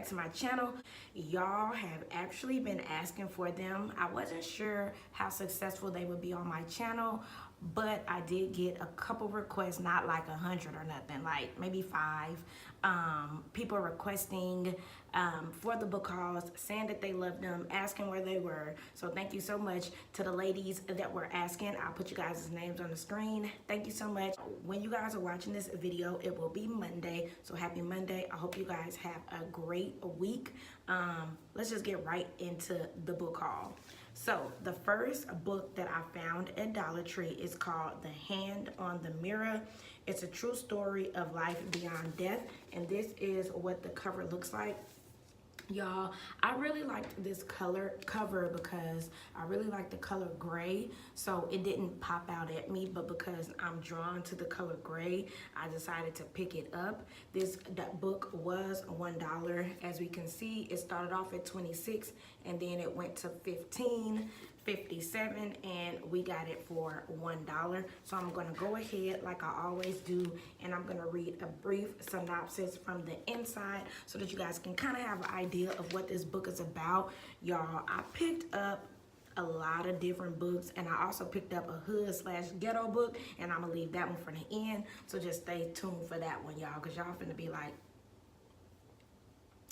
to my channel. Y'all have actually been asking for them. I wasn't sure how successful they would be on my channel, but I did get a couple requests, not like 100 or nothing, like maybe 5 people requesting for the book hauls, saying that they loved them, asking where they were. So thank you so much to the ladies that were asking. I'll put you guys' names on the screen. Thank you so much. When you guys are watching this video, it will be Monday, so happy Monday. I hope you guys have a great week. Let's just get right into the book haul. So the first book that I found at Dollar Tree is called The Hand on the Mirror. It's a true story of life beyond death, and this is what the cover looks like. Y'all, I really liked this cover because I really like the color gray, so it didn't pop out at me, but because I'm drawn to the color gray, I decided to pick it up. That book was $1. As we can see, it started off at 26 and then it went to 15, 57, and we got it for $1. So I'm gonna go ahead like I always do, and I'm gonna read a brief synopsis from the inside so that you guys can kind of have an idea of what this book is about. Y'all, I picked up a lot of different books, and I also picked up a hood/ghetto book, and I'm gonna leave that one for the end, so just stay tuned for that one, y'all, because y'all finna be like.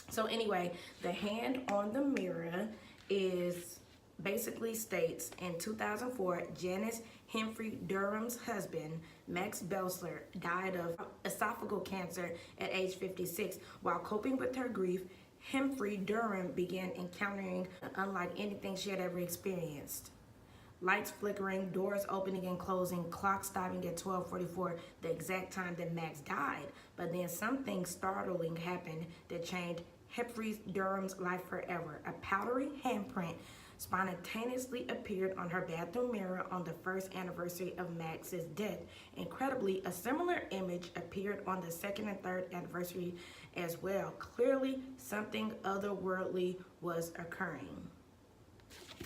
So anyway, The Hand on the Mirror is basically states in 2004, Janice Humphrey Durham's husband, Max Belsler, died of esophageal cancer at age 56. While coping with her grief, Humphrey Durham began encountering unlike anything she had ever experienced. Lights flickering, doors opening and closing, clock stopping at 12:44, the exact time that Max died. But then something startling happened that changed Humphrey Durham's life forever. A powdery handprint spontaneously appeared on her bathroom mirror on the first anniversary of Max's death. Incredibly, a similar image appeared on the second and third anniversary as well. Clearly, something otherworldly was occurring.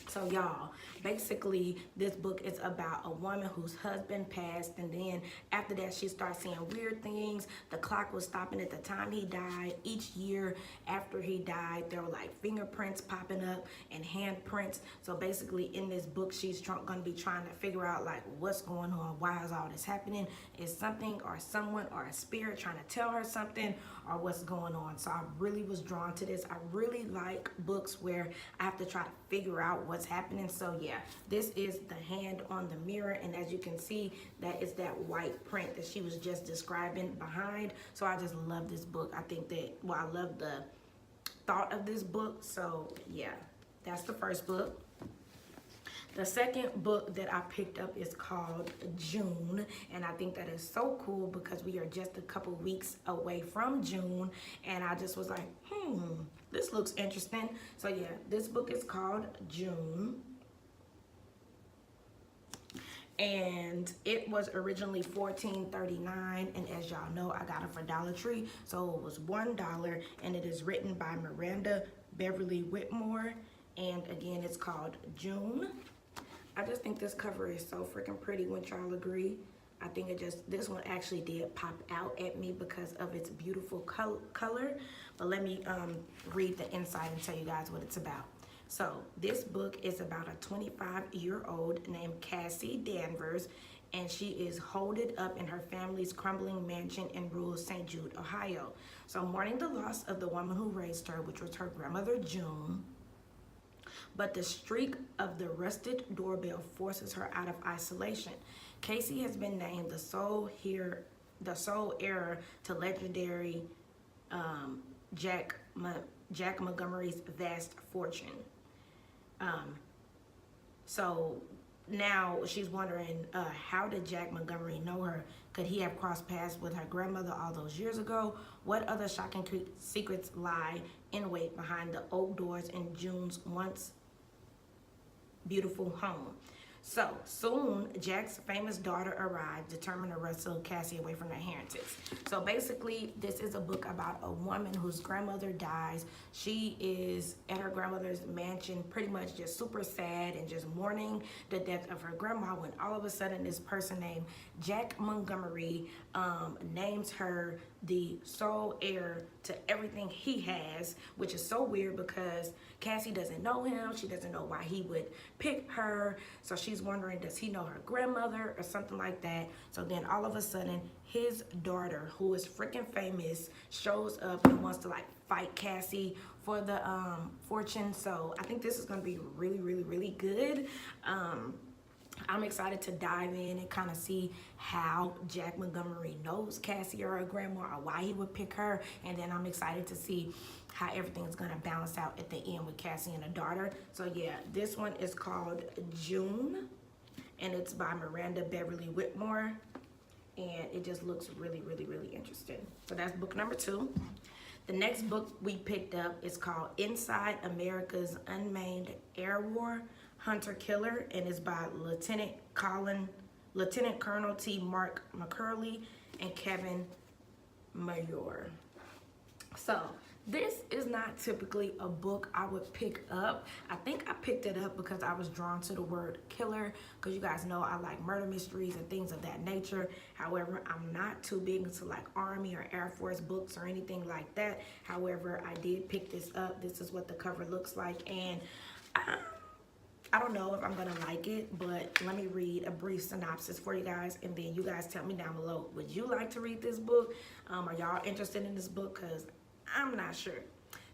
So y'all, basically this book is about a woman whose husband passed, and then after that she starts seeing weird things. The clock was stopping at the time he died. Each year after he died, there were like fingerprints popping up and handprints. So basically in this book, she's gonna be trying to figure out like what's going on, why is all this happening? Is something or someone or a spirit trying to tell her something, or what's going on? So I really was drawn to this. I really like books where I have to try to figure out what's happening. So yeah, this is The Hand on the Mirror, and as you can see, that is that white print that she was just describing behind. So I just love this book. I think that, well, I love the thought of this book. So yeah, that's the first book. The second book that I picked up is called June, and I think that is so cool because we are just a couple weeks away from June, and I just was like, this looks interesting. So yeah, this book is called June, and it was originally $14.39, and as y'all know, I got it for Dollar Tree, so it was $1, and it is written by Miranda Beverly Whitmore, and again, it's called June. I just think this cover is so freaking pretty. Wouldn't y'all agree? I think this one actually did pop out at me because of its beautiful color. But let me read the inside and tell you guys what it's about. So this book is about a 25-year-old named Cassie Danvers, and she is holed up in her family's crumbling mansion in rural St. Jude, Ohio. So mourning the loss of the woman who raised her, which was her grandmother June, but the streak of the rusted doorbell forces her out of isolation. Casey has been named the sole heir to legendary Jack Montgomery's vast fortune. So now she's wondering, how did Jack Montgomery know her? Could he have crossed paths with her grandmother all those years ago? What other shocking secrets lie in wait behind the oak doors in June's once beautiful home? So soon, Jack's famous daughter arrived, determined to wrestle Cassie away from her inheritance. So basically, this is a book about a woman whose grandmother dies. She is at her grandmother's mansion, pretty much just super sad and just mourning the death of her grandma, when all of a sudden this person named Jack Montgomery names her the sole heir to everything he has, which is so weird because Cassie doesn't know him. She doesn't know why he would pick her. So she's wondering, does he know her grandmother or something like that? So then all of a sudden, his daughter, who is freaking famous, shows up and wants to like fight Cassie for the fortune. So I think this is going to be really, really, really good. I'm excited to dive in and kind of see how Jack Montgomery knows Cassie or her grandma, or why he would pick her. And then I'm excited to see how everything's going to balance out at the end with Cassie and her daughter. So yeah, this one is called June, and it's by Miranda Beverly Whitmore. And it just looks really, really, really interesting. So that's book number 2. The next book we picked up is called Inside America's Unmanned Air War Hunter Killer, and it's by Lieutenant Colonel T. Mark McCurley and Kevin Mayor. So this is not typically a book I would pick up. I think I picked it up because I was drawn to the word killer, because you guys know I like murder mysteries and things of that nature. However, I'm not too big into like Army or Air Force books or anything like that. However, I did pick this up. This is what the cover looks like, and I don't know if I'm gonna like it, but let me read a brief synopsis for you guys, and then you guys tell me down below, would you like to read this book? Are y'all interested in this book? Because I'm not sure.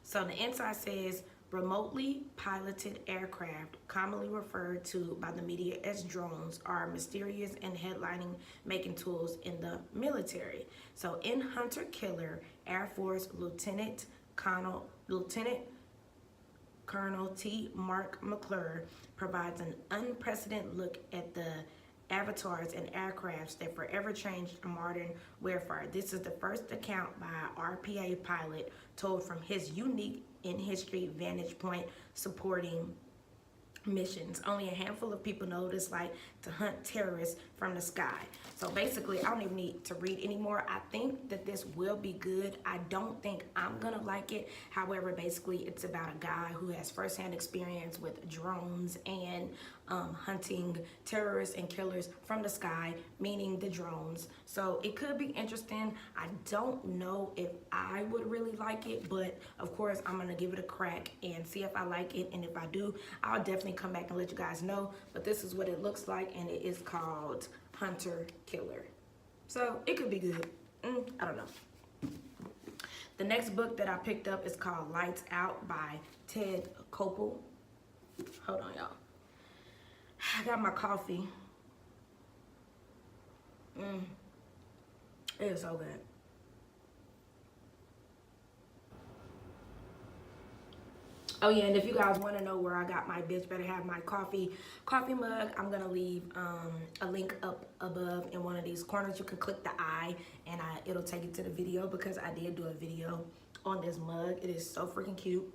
So the inside says, remotely piloted aircraft, commonly referred to by the media as drones, are mysterious and headlining making tools in the military. So in Hunter Killer, Air Force Lieutenant Colonel T. Mark McClure provides an unprecedented look at the avatars and aircrafts that forever changed modern warfare. This is the first account by an RPA pilot told from his unique in-history vantage point, supporting missions. Only a handful of people know what it's like to hunt terrorists from the sky. So basically, I don't even need to read anymore. I think that this will be good. I don't think I'm gonna like it. However, basically, it's about a guy who has firsthand experience with drones and hunting terrorists and killers from the sky, meaning the drones. So it could be interesting. I don't know if I would really like it, but of course, I'm gonna give it a crack and see if I like it. And if I do, I'll definitely come back and let you guys know. But this is what it looks like, and it is called Hunter Killer. So it could be good. I don't know. The next book that I picked up is called Lights Out by Ted Koppel. Hold on, y'all. I got my coffee. It is so good. Oh yeah, and if you guys want to know where I got my bitch better have my coffee mug, I'm gonna leave a link up above in one of these corners. You can click the eye and it'll take you to the video, because I did do a video on this mug. It is so freaking cute.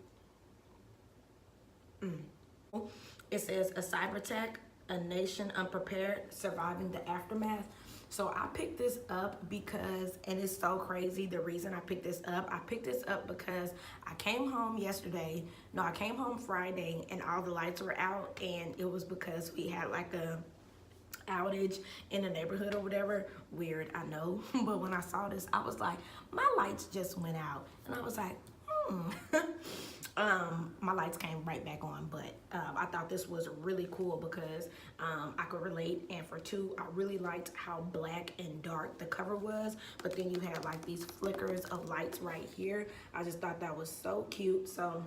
It says a cyber attack, a nation unprepared, surviving the aftermath. So I picked this up because, and it's so crazy, the reason I picked this up because I came home yesterday. No, I came home Friday and all the lights were out, and it was because we had like a outage in the neighborhood or whatever. Weird, I know. But when I saw this, I was like, my lights just went out. And I was like, my lights came right back on, but I thought this was really cool because I could relate, and for two, I really liked how black and dark the cover was, but then you had like these flickers of lights right here. I just thought that was so cute, so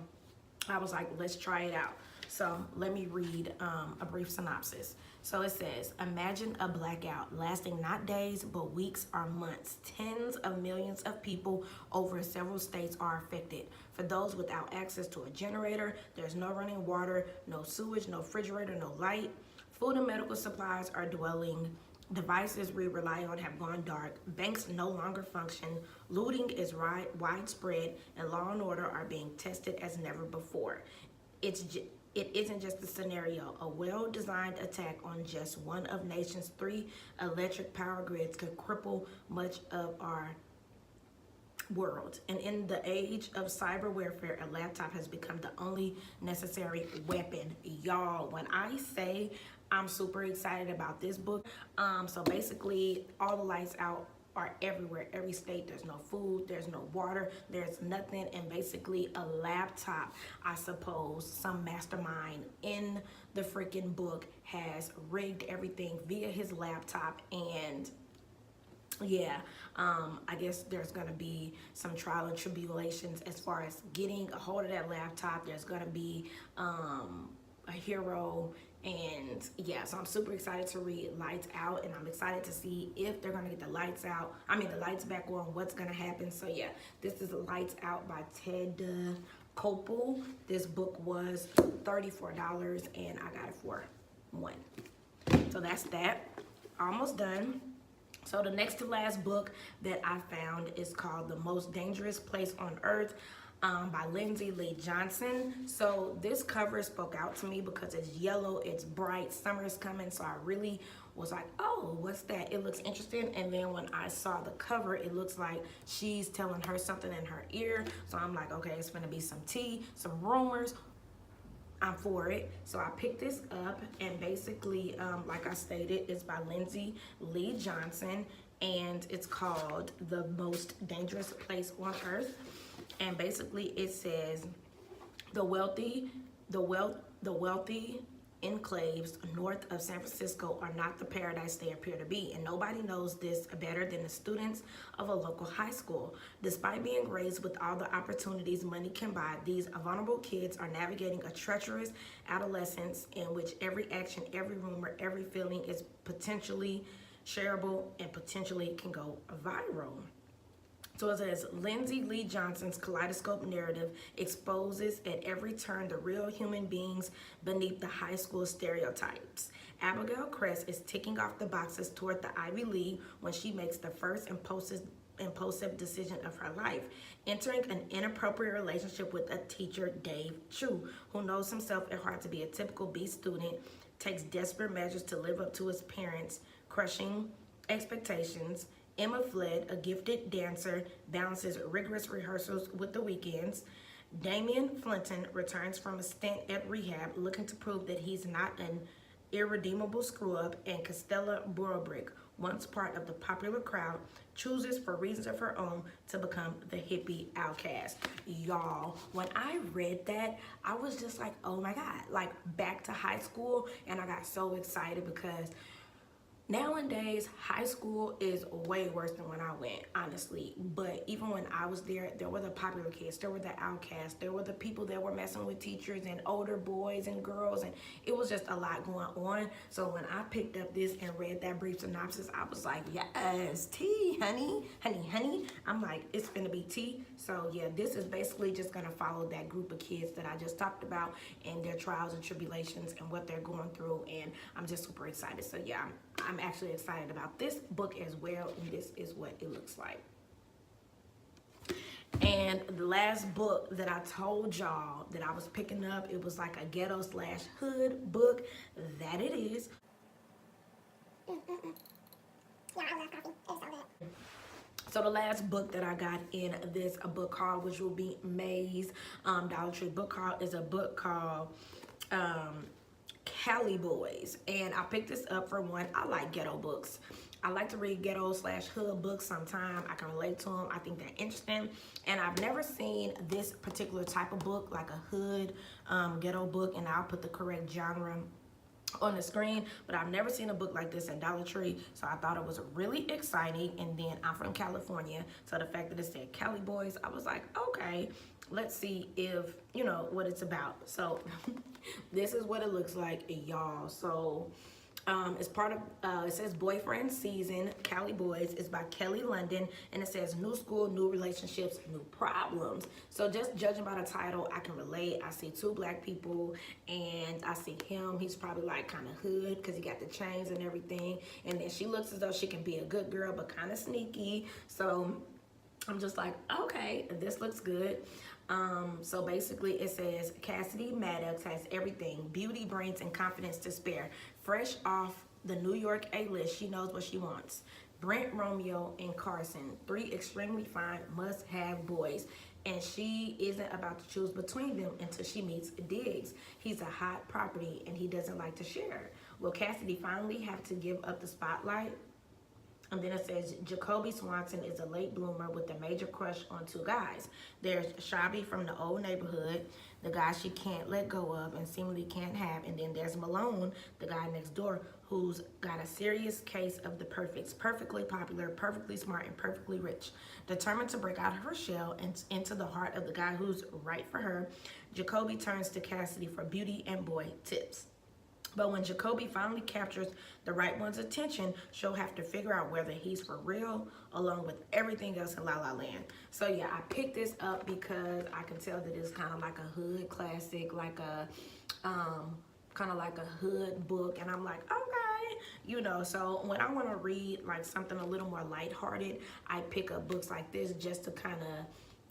I was like, let's try it out. So let me read a brief synopsis. So it says, imagine a blackout lasting not days, but weeks or months. Tens of millions of people over several states are affected. For those without access to a generator, there's no running water, no sewage, no refrigerator, no light. Food and medical supplies are dwindling. Devices we rely on have gone dark. Banks no longer function. Looting is widespread, and law and order are being tested as never before. It isn't just a scenario. A well-designed attack on just one of nation's 3 electric power grids could cripple much of our world. And in the age of cyber warfare, a laptop has become the only necessary weapon. Y'all, when I say I'm super excited about this book, so basically all the lights out are everywhere. Every state, there's no food, there's no water, there's nothing, and basically a laptop, I suppose, some mastermind in the freaking book has rigged everything via his laptop. And yeah, I guess there's gonna be some trial and tribulations as far as getting a hold of that laptop. There's gonna be a hero, and yeah, so I'm super excited to read Lights Out, and I'm excited to see if they're gonna get the lights back on, what's gonna happen. So yeah, this is Lights Out by Ted Koppel. This book was $34 and I got it for $1. So that's that. Almost done. So the next to last book that I found is called The Most Dangerous Place on Earth by Lindsay Lee Johnson. So this cover spoke out to me because it's yellow, it's bright, summer is coming. So I really was like, oh, what's that? It looks interesting. And then when I saw the cover, it looks like she's telling her something in her ear. So I'm like, okay, it's gonna be some tea, some rumors. I'm for it. So I picked this up, and basically, like I stated, it's by Lindsay Lee Johnson, and it's called The Most Dangerous Place on Earth. And basically it says the wealthy enclaves north of San Francisco are not the paradise they appear to be, and nobody knows this better than the students of a local high school. Despite being raised with all the opportunities money can buy, these vulnerable kids are navigating a treacherous adolescence in which every action, every rumor, every feeling is potentially shareable and potentially can go viral. So it says, Lindsay Lee Johnson's kaleidoscope narrative exposes at every turn the real human beings beneath the high school stereotypes. Abigail Cress is ticking off the boxes toward the Ivy League when she makes the first impulsive decision of her life, entering an inappropriate relationship with a teacher, Dave Chu, who knows himself at heart to be a typical B student, takes desperate measures to live up to his parents' crushing expectations. Emma Flood, a gifted dancer, balances rigorous rehearsals with the weekends. Damian Flinton returns from a stint at rehab, looking to prove that he's not an irredeemable screw-up, and Costella Borobrick, once part of the popular crowd, chooses for reasons of her own to become the hippie outcast. Y'all, when I read that, I was just like, oh my God, like back to high school, and I got so excited because nowadays, high school is way worse than when I went, honestly. But even when I was there, there were the popular kids, there were the outcasts, there were the people that were messing with teachers and older boys and girls, and it was just a lot going on. So when I picked up this and read that brief synopsis, I was like, yes, tea, honey, honey, honey. I'm like, it's gonna be tea. So yeah, this is basically just gonna follow that group of kids that I just talked about and their trials and tribulations and what they're going through, and I'm just super excited. So yeah, I'm actually excited about this book as well, and this is what it looks like. And the last book that I told y'all that I was picking up, it was like a ghetto slash hood book. That it is. Yeah, I love coffee. It's so good. So the last book that I got in this book haul, which will be May's Dollar Tree book haul, is a book called Cali Boys, and I picked this up for one. I like ghetto books. I like to read ghetto slash hood books sometimes. I can relate to them. I think they're interesting, and I've never seen this particular type of book, like a hood ghetto book, and I'll put the correct genre on the screen, but I've never seen a book like this at Dollar Tree, so I thought it was really exciting. And then I'm from California, so the fact that it said Cali Boys, I was like, okay, let's see if, you know, what it's about. So this is what it looks like, y'all. So it's part of, it says Boyfriend Season, Cali Boys. It's by Kelly London, and it says new school, new relationships, new problems. So just judging by the title, I can relate. I see two black people, and I see him. He's probably like kind of hood because he got the chains and everything. And then she looks as though she can be a good girl, but kind of sneaky. So I'm just like, okay, this looks good. So basically it says Cassidy Maddox has everything: beauty, brains, and confidence to spare. Fresh off the New York A-list, she knows what she wants. Brent, Romeo, and Carson, three extremely fine must-have boys, and she isn't about to choose between them until she meets Diggs. He's a hot property and he doesn't like to share. Will Cassidy finally have to give up the spotlight? And then it says, Jacoby Swanson is a late bloomer with a major crush on two guys. There's Shabby from the old neighborhood, the guy she can't let go of and seemingly can't have. And then there's Malone, the guy next door, who's got a serious case of the perfects, perfectly popular, perfectly smart, and perfectly rich. Determined to break out of her shell and into the heart of the guy who's right for her, Jacoby turns to Cassidy for beauty and boy tips. But when Jacoby finally captures the right one's attention, she'll have to figure out whether he's for real along with everything else in La La Land. So yeah, I picked this up because I can tell that it's kind of like a hood classic, like a kind of like a hood book, and I'm like, okay, you know. So when I want to read like something a little more lighthearted, I pick up books like this just to kind of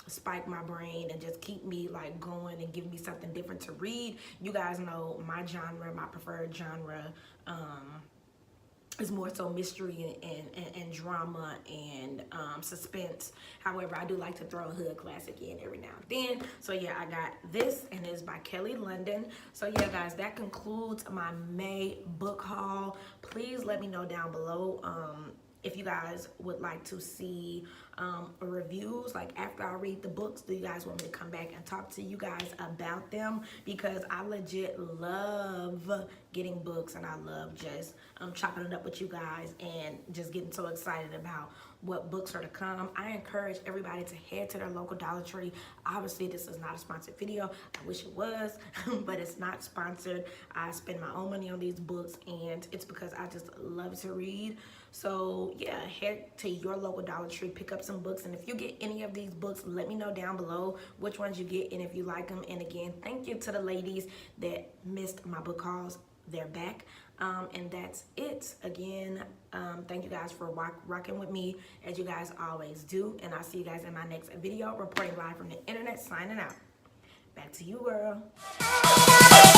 spike my brain and just keep me like going and give me something different to read. You guys know my genre, my preferred genre is more so mystery and drama and suspense. However, I do like to throw a hood classic in every now and then. So yeah, I got this, and it's by Kelly London. So yeah, guys, that concludes my May book haul. Please let me know down below if you guys would like to see reviews, like after I read the books. Do you guys want me to come back and talk to you guys about them? Because I legit love getting books, and I love just chopping it up with you guys and just getting so excited about what books are to come. I encourage everybody to head to their local Dollar Tree. Obviously, this is not a sponsored video. I wish it was, but it's not sponsored. I spend my own money on these books, and it's because I just love to read. So yeah, head to your local Dollar Tree, pick up some books, and if you get any of these books, let me know down below which ones you get and if you like them. And again, thank you to the ladies that missed my book hauls. They're back. And that's it. Again, thank you guys for rocking with me as you guys always do, and I'll see you guys in my next video, reporting live from the internet, signing out. Back to you, girl.